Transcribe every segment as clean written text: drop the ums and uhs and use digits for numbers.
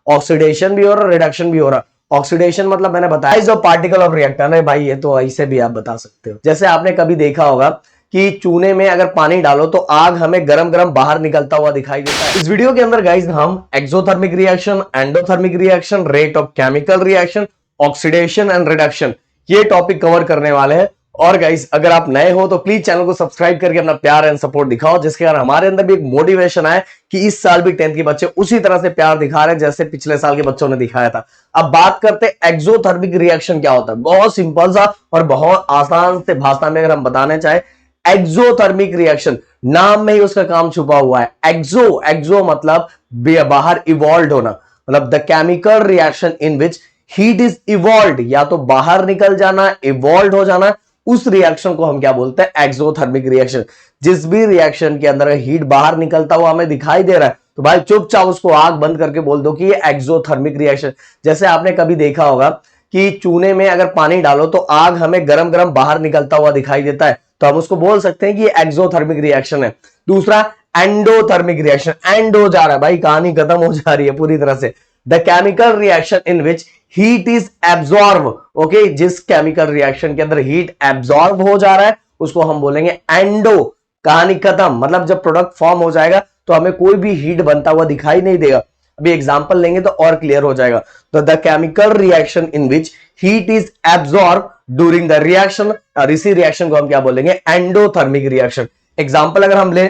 Oxidation भी हो रहा है, रिडक्शन भी हो रहा है। ऑक्सीडेशन मतलब मैंने बताया size of particle of reactor. अरे भाई ये तो ऐसे भी आप बता सकते हो। जैसे आपने कभी देखा होगा कि चूने में अगर पानी डालो तो आग हमें गरम गरम बाहर निकलता हुआ दिखाई देता है। इस वीडियो के अंदर गाइस हम exothermic reaction, endothermic reaction, rate of chemical reaction, oxidation and reduction, ये टॉपिक कवर करने वाले हैं। और गाइस अगर आप नए हो तो प्लीज चैनल को सब्सक्राइब करके अपना प्यार एंड सपोर्ट दिखाओ, जिसके कारण हमारे अंदर भी एक मोटिवेशन आए कि इस साल भी 10th के बच्चे उसी तरह से प्यार दिखा रहे हैं जैसे पिछले साल के बच्चों ने दिखाया था। अब बात करते हैं एक्सोथर्मिक रिएक्शन क्या होता है। बहुत सिंपल सा और बहुत आसान से भाषा में अगर हम बताने चाहे, एक्सोथर्मिक रिएक्शन नाम में ही उसका काम छुपा हुआ है। एक्सो मतलब बाहर इवॉल्व होना, मतलब the chemical reaction in which heat is evolve, या तो बाहर निकल जाना, इवॉल्व हो जाना, उस रिएक्शन को हम क्या बोलते हैं, एक्सोथर्मिक रिएक्शन। जिस भी रिएक्शन के अंदर हीट बाहर निकलता हुआ हमें दिखाई दे रहा है तो भाई चुपचाप उसको आग बंद करके बोल दो कि ये एक्सोथर्मिक रिएक्शन। जैसे आपने कभी देखा होगा कि चूने में अगर पानी डालो तो आग हमें गरम गरम बाहर निकलता हुआ दिखाई देता है, तो हम उसको बोल सकते हैं कि ये एक्सोथर्मिक रिएक्शन है। दूसरा एंडोथर्मिक रिएक्शन, एंडो जा रहा है भाई, कहानी खत्म हो जा रही है पूरी तरह से। The chemical reaction in which heat is absorb, okay, जिस केमिकल रिएक्शन के अंदर हीट एब्जॉर्ब हो जा रहा है उसको हम बोलेंगे एंडो। कहानी खत्म, मतलब जब प्रोडक्ट फॉर्म हो जाएगा तो हमें कोई भी हीट बनता हुआ दिखाई नहीं देगा। अभी एग्जांपल लेंगे तो और क्लियर हो जाएगा। तो the chemical reaction in which heat is absorb during the reaction, और इसी रिएक्शन को हम क्या बोलेंगे, एंडोथर्मिक रिएक्शन। एग्जांपल अगर हम ले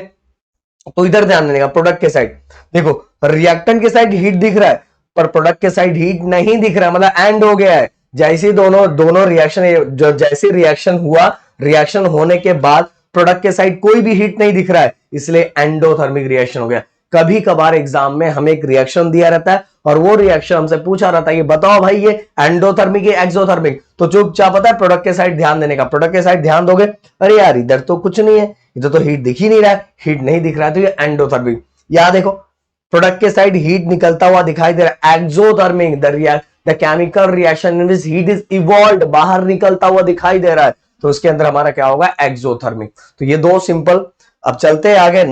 तो इधर ध्यान देने का, प्रोडक्ट के साइड देखो, रिएक्टेंट के साइड हीट दिख रहा है पर प्रोडक्ट के साइड हीट नहीं दिख रहा है, मतलब एंड हो गया है। जैसे दोनों रिएक्शन, जैसे रिएक्शन हुआ, रिएक्शन होने के बाद प्रोडक्ट के साइड कोई भी हीट नहीं दिख रहा है, इसलिए एंडोथर्मिक रिएक्शन हो गया। कभी कभार एग्जाम में हमें एक रिएक्शन दिया रहता है और वो रिएक्शन हमसे पूछा रहता है कि बताओ भाई ये एंडोथर्मिक है एक्सोथर्मिक, तो चुपचाप पता है प्रोडक्ट के साइड ध्यान देने का। प्रोडक्ट के साइड ध्यान दोगे, अरे यार इधर तो कुछ नहीं है, इधर तो हीट दिख ही नहीं रहा है, हीट नहीं दिख रहा है, तो ये एंडोथर्मिक। यहां देखो प्रोडक्ट के साइड हीट निकलता हुआ दिखाई दे रहा है, exothermic the chemical reaction in which heat is evolved, बाहर निकलता हुआ दिखाई दे रहा है, तो उसके अंदर हमारा क्या होगा, एक्सोथर्मिक। तो ये दो सिंपल। अब चलते हैं आगे,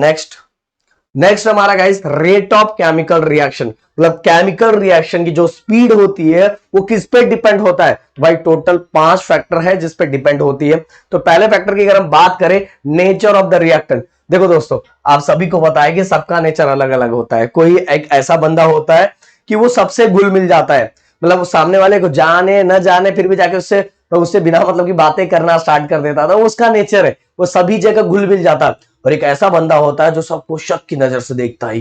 नेक्स्ट हमारा guys rate of chemical reaction, मतलब केमिकल रिएक्शन की जो स्पीड होती है वो किस पे डिपेंड होता है। तो भाई टोटल 5 फैक्टर है जिस पे डिपेंड होती है। तो पहले फैक्टर की अगर हम बात करें, नेचर ऑफ द रिएक्टेंट। देखो दोस्तों, आप सभी को पता है कि सबका नेचर अलग अलग होता है। कोई एक ऐसा बंदा होता है कि वो सबसे घुल मिल जाता है, मतलब वो सामने वाले को जाने न जाने फिर भी जाके उससे बिना मतलब की बातें करना स्टार्ट कर देता था, उसका नेचर है, वो सभी जगह घुल मिल जाता है। और एक ऐसा बंदा होता है जो सबको शक की नजर से देखता है,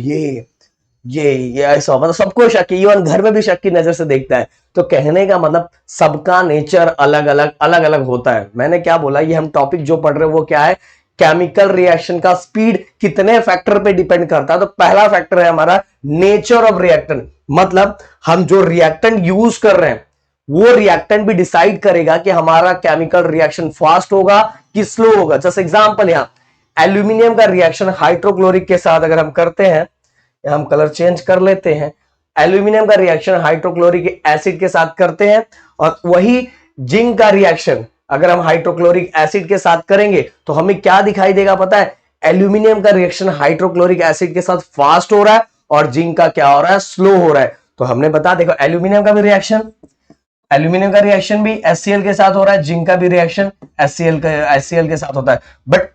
ये ऐसा, मतलब सबको शक, इवन घर में भी शक की नजर से देखता है। तो कहने का मतलब सबका नेचर अलग अलग होता है। मैंने क्या बोला, ये हम टॉपिक जो पढ़ रहे हैं वो क्या है, केमिकल रिएक्शन का स्पीड कितने फैक्टर पे डिपेंड करता है। तो पहला फैक्टर है हमारा नेचर ऑफ रिएक्टेंट, मतलब हम जो रिएक्टेंट यूज कर रहे हैं वो रिएक्टेंट भी डिसाइड करेगा कि हमारा केमिकल रिएक्शन फास्ट होगा कि स्लो होगा। जैसे एग्जांपल, यहां एल्यूमिनियम का रिएक्शन हाइड्रोक्लोरिक के साथ अगर हम करते हैं, हम कलर चेंज कर लेते हैं, एल्यूमिनियम का रिएक्शन हाइड्रोक्लोरिक एसिड के साथ करते हैं, और वही जिंक का रिएक्शन अगर हम हाइड्रोक्लोरिक एसिड के साथ करेंगे तो हमें क्या दिखाई देगा पता है, एल्यूमिनियम का रिएक्शन हाइड्रोक्लोरिक एसिड के साथ फास्ट हो रहा है और जिंक का क्या हो रहा है, स्लो हो रहा है। तो हमने बता, देखो एल्यूमिनियम का रिएक्शन भी HCl के साथ हो रहा है, जिंक का भी रिएक्शन HCl के साथ होता है। बट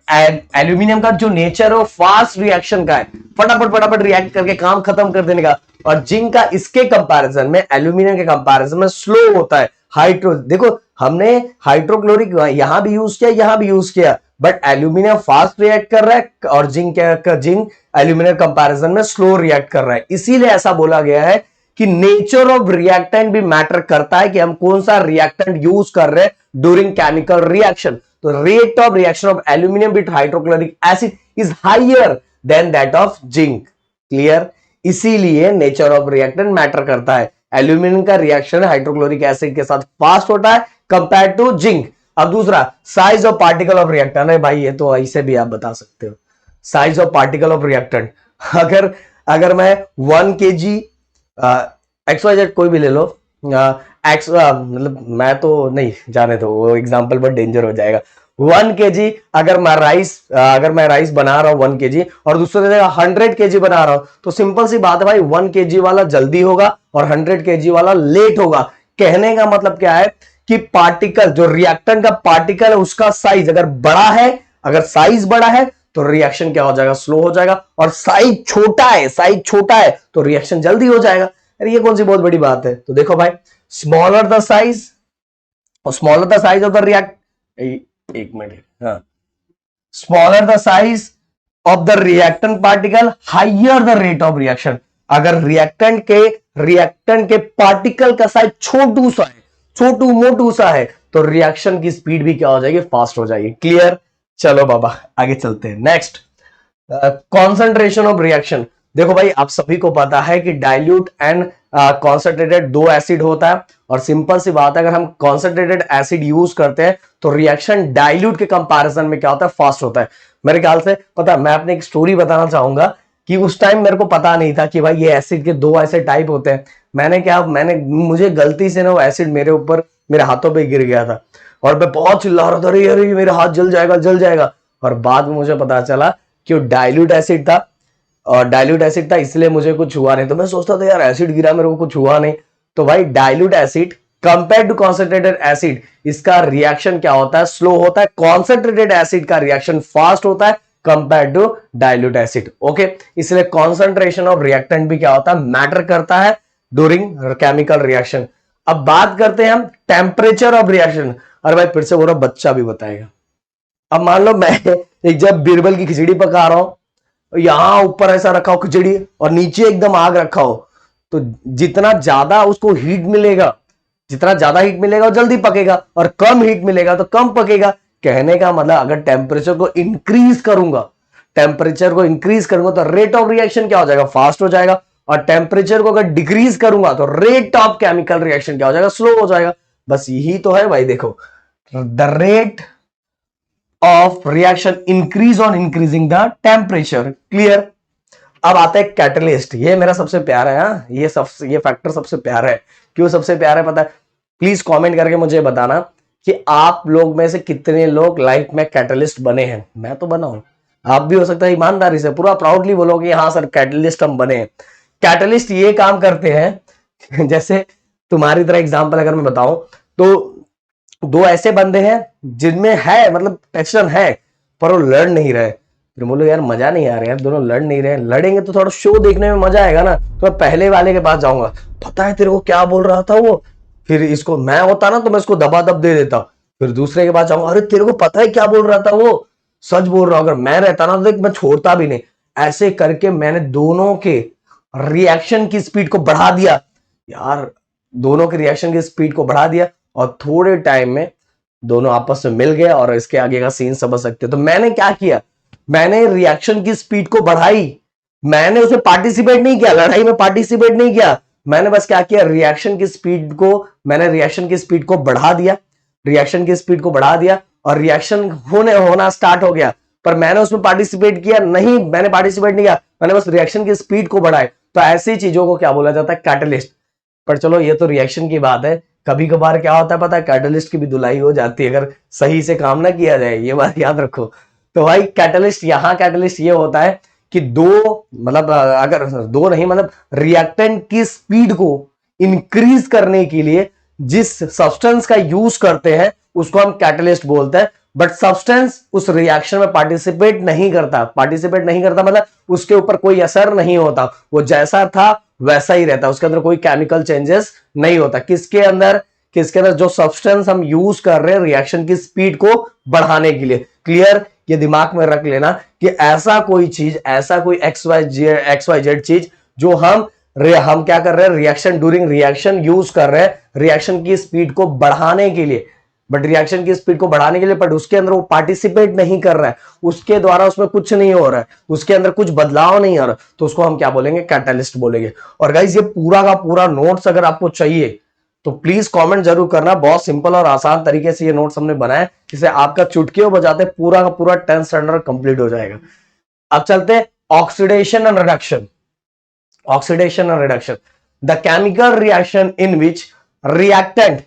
एल्यूमिनियम का जो नेचर है फास्ट रिएक्शन का है, फटाफट रिएक्ट करके काम खत्म कर देने का, और जिंक का इसके कंपैरिजन में, एल्यूमिनियम के कंपैरिजन में स्लो होता है। देखो हमने हाइड्रोक्लोरिक यहां भी यूज किया, यहां भी यूज किया, बट एल्यूमिनियम फास्ट रिएक्ट कर रहा है और जिंक एल्यूमिनियम कंपैरिजन में स्लो रिएक्ट कर रहा है। इसीलिए ऐसा बोला गया है कि नेचर ऑफ रिएक्टेंट भी मैटर करता है कि हम कौन सा रिएक्टेंट यूज कर रहे हैं ड्यूरिंग केमिकल रिएक्शन। तो rate of reaction of aluminium with hydrochloric acid is higher than that of zinc. Clear? इसीलिए नेचर ऑफ रिएक्टेंट मैटर करता है। एल्यूमिनियम का रिएक्शन हाइड्रोक्लोरिक एसिड के साथ फास्ट होता है कंपेयर टू जिंक। अब दूसरा, size of particle of reactant. भाई ये तो ऐसे भी आप बता सकते हो, size of particle of reactant. अगर मैं 1 kg XYZ कोई भी ले लो, मतलब मैं तो नहीं, जाने दो, वो एग्जांपल बहुत डेंजर हो जाएगा। 1 kg अगर मैं राइस बना रहा हूं 1 kg और दूसरे जगह 100 kg बना रहा हूं, तो सिंपल सी बात है भाई, 1 kg वाला जल्दी होगा और 100 kg वाला लेट होगा। कहने का मतलब क्या है कि पार्टिकल, जो रिएक्टेंट का पार्टिकल है उसका साइज अगर बड़ा है, अगर साइज बड़ा है तो रिएक्शन क्या हो जाएगा, स्लो हो जाएगा, और साइज छोटा है तो रिएक्शन जल्दी हो जाएगा। अरे ये कौन सी बहुत बड़ी बात है। तो देखो भाई, smaller the size of the react, एक मिनट, हाँ, smaller the size of the reactant particle, higher the rate of reaction. अगर रिएक्टेंट के पार्टिकल का साइज छोटू मोटू सा है तो रिएक्शन की स्पीड भी क्या हो जाएगी, फास्ट हो जाएगी। क्लियर। चलो बाबा आगे चलते हैं। Next, concentration of reaction. देखो भाई, आप सभी को पता है कि डाइल्यूट एंड कॉन्सेंट्रेटेड दो एसिड होता है, और सिंपल सी बात है, अगर हम कॉन्सेंट्रेटेड एसिड यूज करते हैं तो रिएक्शन डाइल्यूट के कंपैरिजन में क्या होता है, फास्ट होता है। मेरे ख्याल से पता, मैं अपने एक स्टोरी बताना चाहूंगा कि उस टाइम मेरे को पता नहीं था कि भाई ये एसिड के दो ऐसे टाइप होते हैं। मुझे गलती से ना वो एसिड मेरे हाथों पे गिर गया था और मैं बहुत चिल्ला रहा था, अरे अरे मेरा हाथ जल जाएगा। और बाद में मुझे पता चला कि वो डाइल्यूट एसिड था, और डाइल्यूट एसिड था इसलिए मुझे कुछ हुआ नहीं। तो मैं सोचता था यार एसिड गिरा, मेरे को कुछ हुआ नहीं। तो भाई dilute acid compare to concentrated acid, इसका रिएक्शन क्या होता है, स्लो होता है। कॉन्सेंट्रेटेड एसिड का रिएक्शन फास्ट होता है compare to dilute acid. Okay, इसलिए कॉन्सेंट्रेशन ऑफ रिएक्टेंट भी क्या होता है, मैटर करता है ड्यूरिंग केमिकल रिएक्शन। अब बात करते हैं हम टेम्परेचर ऑफ रिएक्शन। अरे भाई फिर से बोलो, बच्चा भी बताएगा। अब मान लो मैं एक जब बीरबल की खिचड़ी पका रहा हूं, यहां ऊपर ऐसा रखा हो खिचड़ी और नीचे एकदम आग रखा हो, तो जितना ज्यादा उसको हीट मिलेगा, वो जल्दी पकेगा, और कम हीट मिलेगा तो कम पकेगा। कहने का मतलब अगर टेम्परेचर को इंक्रीज करूंगा तो रेट ऑफ रिएक्शन क्या हो जाएगा, फास्ट हो जाएगा। और टेम्परेचर को अगर डिक्रीज करूंगा तो रेट ऑफ केमिकल रिएक्शन क्या हो जाएगा, स्लो हो जाएगा। बस यही तो है भाई। देखो, the rate of reaction increase on increasing the temperature. Clear. अब आता है कैटलिस्ट। ये मेरा सबसे प्यारा है। हाँ? ये फैक्टर सबसे प्यारा है। क्यों सबसे प्यारा है पता है? प्लीज कमेंट करके मुझे बताना कि आप लोग में से कितने लोग लाइफ में कैटलिस्ट बने हैं। मैं तो बना हूं, आप भी हो सकता है ईमानदारी से पूरा प्राउडली बोलोगे हाँ सर कैटलिस्ट हम बने हैं। कैटलिस्ट ये काम करते हैं जैसे तुम्हारी तरह एग्जांपल अगर मैं बताऊं तो दो ऐसे बंदे हैं जिनमें है मतलब पैशन है पर वो लड़ नहीं रहे। फिर बोलो यार मजा नहीं आ रहा है, दोनों लड़ नहीं रहे, लड़ेंगे तो थोड़ा शो देखने में मजा आएगा ना। तो मैं पहले वाले के पास जाऊंगा, पता है तेरे को क्या बोल रहा था वो, फिर इसको मैं होता ना तो मैं इसको दबा दब दे देता। फिर दूसरे के पास जाऊंगा, अरे तेरे को पता है क्या बोल रहा था वो, सच बोल रहा हूं। अगर मैं रहता ना तो मैं छोड़ता भी नहीं। ऐसे करके मैंने दोनों के रिएक्शन की स्पीड को बढ़ा दिया यार, दोनों के रिएक्शन की स्पीड को बढ़ा दिया, और थोड़े टाइम में दोनों आपस में मिल गए। और इसके आगे का सीन समझ सकते हो। तो मैंने क्या किया, मैंने रिएक्शन की स्पीड को बढ़ाई। मैंने उसमें पार्टिसिपेट नहीं किया, लड़ाई में पार्टिसिपेट नहीं किया। मैंने बस क्या किया, रिएक्शन की स्पीड को बढ़ा दिया, और रिएक्शन होना स्टार्ट हो गया। पर मैंने उसमें पार्टिसिपेट किया नहीं, मैंने बस रिएक्शन की स्पीड को बढ़ाए। तो ऐसी चीजों को क्या बोला जाता है, कैटलिस्ट। पर चलो ये तो रिएक्शन की बात है। कभी कभार क्या होता है पता है, कैटलिस्ट की भी धुलाई हो जाती है अगर सही से काम ना किया जाए, ये बात याद रखो। तो भाई कैटलिस्ट ये होता है कि अगर दो नहीं मतलब रिएक्टेंट की स्पीड को इंक्रीज करने के लिए जिस सब्सटेंस का यूज करते हैं उसको हम कैटलिस्ट बोलते हैं। बट सब्सटेंस उस रिएक्शन में पार्टिसिपेट नहीं करता मतलब उसके ऊपर कोई असर नहीं होता, वो जैसा था वैसा ही रहता है, उसके अंदर कोई केमिकल चेंजेस नहीं होता। किसके अंदर जो सब्सटेंस हम यूज कर रहे हैं रिएक्शन की स्पीड को बढ़ाने के लिए। क्लियर। ये दिमाग में रख लेना कि ऐसा कोई एक्स वाई जेड चीज जो हम क्या कर रहे हैं, ड्यूरिंग रिएक्शन यूज कर रहे हैं रिएक्शन की स्पीड को बढ़ाने के लिए, बट उसके अंदर वो पार्टिसिपेट नहीं कर रहा है, उसके द्वारा उसमें कुछ नहीं हो रहा है, उसके अंदर कुछ बदलाव नहीं आ रहा, तो उसको हम क्या बोलेंगे, कैटलिस्ट बोलेंगे। और गाइस ये पूरा का पूरा नोट्स अगर आपको चाहिए तो प्लीज कमेंट जरूर करना। बहुत सिंपल और आसान तरीके से ये नोट्स हमने बनाया, जिसे आपका चुटकियों बजाते पूरा का पूरा 10th स्टैंडर्ड कंप्लीट हो जाएगा। अब चलते हैं oxidation and reduction. The chemical reaction in which reactant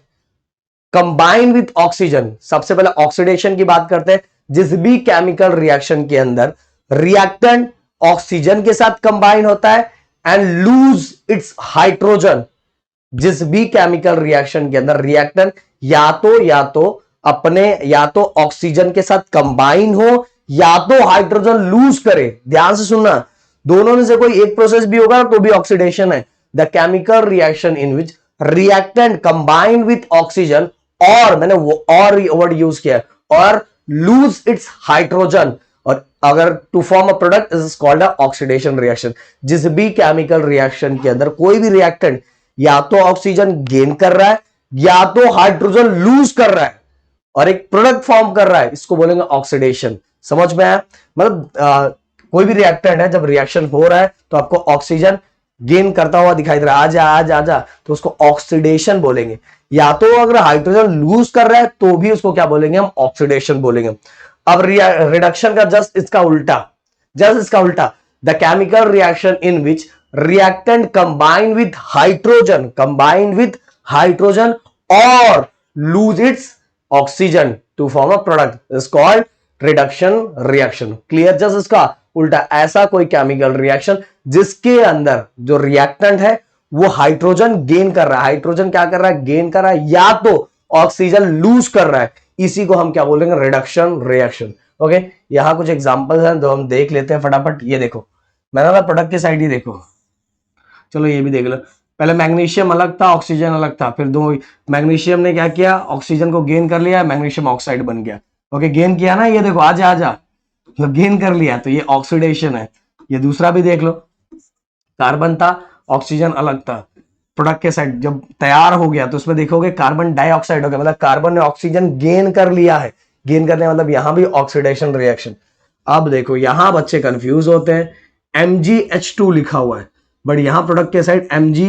combine with oxygen, सबसे पहले ऑक्सीडेशन की बात करते हैं। जिस भी केमिकल रिएक्शन के अंदर रिएक्टेंट ऑक्सीजन के साथ कंबाइन होता है एंड लूज इट्स हाइड्रोजन, जिस भी केमिकल रिएक्शन के अंदर रिएक्टेंट या तो ऑक्सीजन के साथ कंबाइन हो या तो हाइड्रोजन लूज करे, ध्यान से सुनना, दोनों में से कोई एक प्रोसेस भी होगा तो भी ऑक्सीडेशन है। The chemical reaction in which reactant combine with oxygen, और मैंने वो और वर्ड यूज किया है, और लूज इट्स हाइड्रोजन, और अगर to form a product is called oxidation reaction. जिस भी केमिकल रिएक्शन के अंदर कोई भी रिएक्टेंट या तो ऑक्सीजन गेन कर रहा है या तो हाइड्रोजन लूज कर रहा है और एक प्रोडक्ट फॉर्म कर रहा है, इसको बोलेंगे ऑक्सीडेशन। समझ में आया? मतलब कोई भी रिएक्टेंट है, जब रिएक्शन हो रहा है तो आपको ऑक्सीजन गेन करता हुआ दिखाई दे रहा है, आजा आजा आजा, तो उसको ऑक्सीडेशन बोलेंगे। या तो अगर हाइड्रोजन लूज कर रहा है तो भी उसको क्या बोलेंगे हम? ऑक्सीडेशन बोलेंगे। अब रिडक्शन का जस्ट इसका उल्टा, the chemical reaction in which reactant combine with hydrogen or lose its oxygen to form a product is called reduction reaction। Clear? Just इसका उल्टा, ऐसा कोई केमिकल रिएक्शन जिसके अंदर जो रिएक्टेंट है वो हाइड्रोजन गेन कर रहा है, हाइड्रोजन क्या कर रहा है? गेन कर रहा है, या तो ऑक्सीजन लूज कर रहा है, इसी को हम क्या बोलेंगे? Reduction reaction. ओके, यहां कुछ एग्जांपल्स हैं तो हम देख लेते हैं फटाफट। ये देखो, मैंने प्रोडक्ट की साइड ही देखो, चलो ये भी देख लो। पहले मैग्नीशियम अलग था, ऑक्सीजन अलग था, फिर दो मैग्नीशियम ने क्या किया? ऑक्सीजन को गेन कर लिया, मैग्नीशियम ऑक्साइड बन गया। ओके, गेन किया ना, ये देखो, आजा आजा, मतलब गेन कर लिया, तो ये ऑक्सीडेशन है। ये दूसरा भी देख लो, कार्बन था, ऑक्सीजन अलग था, प्रोडक्ट के साइड जब तैयार हो गया तो उसमें देखोगे कार्बन डाइऑक्साइड हो गया, मतलब कार्बन ने ऑक्सीजन गेन कर लिया है। गेन करने मतलब यहां भी ऑक्सीडेशन रिएक्शन। अब देखो, यहां बच्चे कंफ्यूज होते हैं, MgH2 लिखा हुआ है, बट यहां प्रोडक्ट के साइड Mg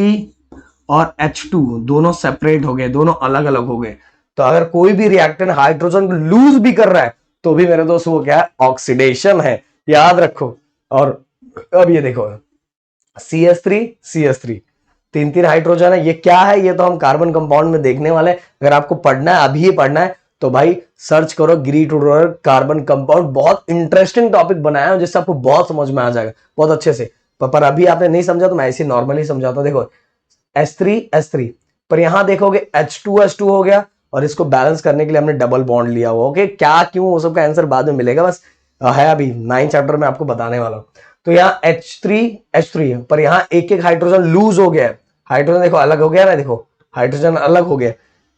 और H2 दोनों सेपरेट हो गए, दोनों अलग अलग हो गए। तो अगर कोई भी रिएक्टेंट हाइड्रोजन लूज भी कर रहा है तो भी मेरे दोस्त वो क्या है? ऑक्सीडेशन है, याद रखो। और अब ये देखो, CH3 तीन हाइड्रोजन है, ये क्या है? ये तो हम कार्बन कंपाउंड में देखने वाले। अगर आपको पढ़ना है, अभी ही पढ़ना है, तो भाई सर्च करो गिरी टूडोर कार्बन कंपाउंड, बहुत इंटरेस्टिंग टॉपिक बनाया है जिससे आपको बहुत समझ में आ जाएगा बहुत अच्छे से। पर अभी आपने नहीं समझा तो मैं ऐसे नॉर्मली समझाता हूं। देखो, H3 पर यहां देखोगे H2 हो गया, और इसको बैलेंस करने के लिए हमने डबल बॉन्ड लिया हुआ। ओके, क्या क्यों, वो सबका आंसर बाद में मिलेगा, बस है अभी 9 चैप्टर में आपको बताने वाला हूं। तो यहाँ H3 पर यहाँ एक एक हाइड्रोजन लूज हो गया है, हाइड्रोजन देखो अलग हो गया ना, देखो हाइड्रोजन अलग हो गया।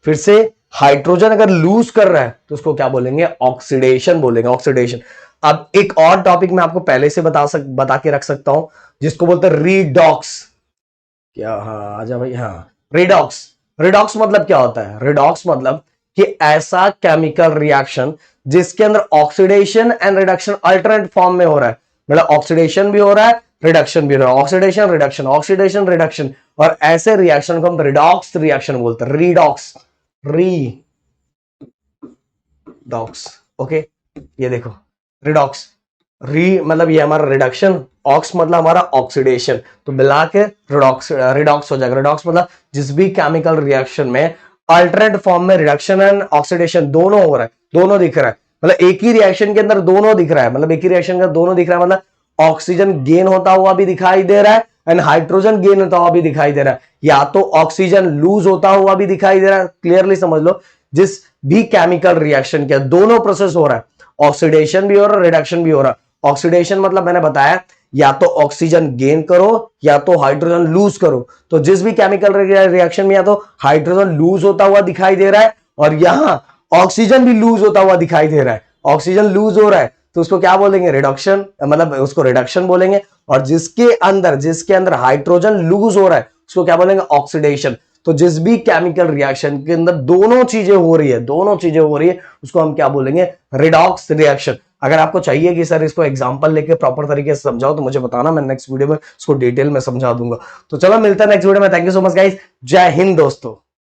फिर से हाइड्रोजन अगर लूज कर रहा है तो उसको क्या बोलेंगे? ऑक्सीडेशन बोलेंगे, ऑक्सीडेशन। अब एक और टॉपिक मैं आपको पहले से बता के रख सकता हूं, जिसको बोलते हैं रिडॉक्स। क्या? हाँ आजा भाई, हाँ, रिडॉक्स मतलब क्या होता है? रिडॉक्स मतलब कि ऐसा केमिकल रिएक्शन जिसके अंदर oxidation and reduction alternate form में हो रहा है, मतलब ऑक्सीडेशन भी हो रहा है, रिडक्शन भी हो रहा है, ऑक्सीडेशन रिडक्शन, ऑक्सीडेशन रिडक्शन, और ऐसे रिएक्शन को हम रिडॉक्स रिएक्शन बोलते हैं। रिडॉक्स। ओके, ये देखो, रिडॉक्स, मतलब ये हमारा रिडक्शन, ऑक्स मतलब हमारा ऑक्सीडेशन, तो मिला के रिडॉक्स हो जाएगा। रिडॉक्स मतलब जिस भी केमिकल रिएक्शन में अल्टरनेट फॉर्म में रिडक्शन एंड ऑक्सीडेशन दोनों हो रहा है, दोनों दिख रहा है, मतलब एक ही रिएक्शन के अंदर दोनों दिख रहा है, मतलब ऑक्सीजन गेन होता हुआ भी दिखाई दे रहा है एंड हाइड्रोजन गेन होता हुआ भी दिखाई दे रहा है, या तो ऑक्सीजन लूज होता हुआ भी दिखाई दे रहा है। क्लियरली समझ लो, जिस भी केमिकल रिएक्शन के दोनों प्रोसेस हो रहा है, ऑक्सीडेशन भी हो रहा है, रिडक्शन भी हो रहा है। ऑक्सीडेशन मतलब मैंने बताया, या तो ऑक्सीजन गेन करो या तो हाइड्रोजन लूज करो। तो जिस भी केमिकल रिएक्शन में या तो हाइड्रोजन लूज होता हुआ दिखाई दे रहा है और यहां ऑक्सीजन भी लूज होता हुआ दिखाई दे रहा है, ऑक्सीजन लूज हो रहा है, तो उसको क्या बोलेंगे? रिडक्शन, मतलब उसको रिडक्शन बोलेंगे। और जिसके अंदर हाइड्रोजन लूज हो रहा है उसको क्या बोलेंगे? ऑक्सीडेशन। तो जिस भी केमिकल रिएक्शन के अंदर दोनों चीजें हो रही है उसको हम क्या बोलेंगे? Redox reaction. अगर आपको चाहिए कि सर इसको एग्जांपल लेके प्रॉपर तरीके से समझाओ तो मुझे बताना, मैं नेक्स्ट वीडियो में इसको डिटेल में समझा दूंगा। तो चलो मिलता है नेक्स्ट वीडियो में। Thank you so much guys, जय हिंद दोस्तों।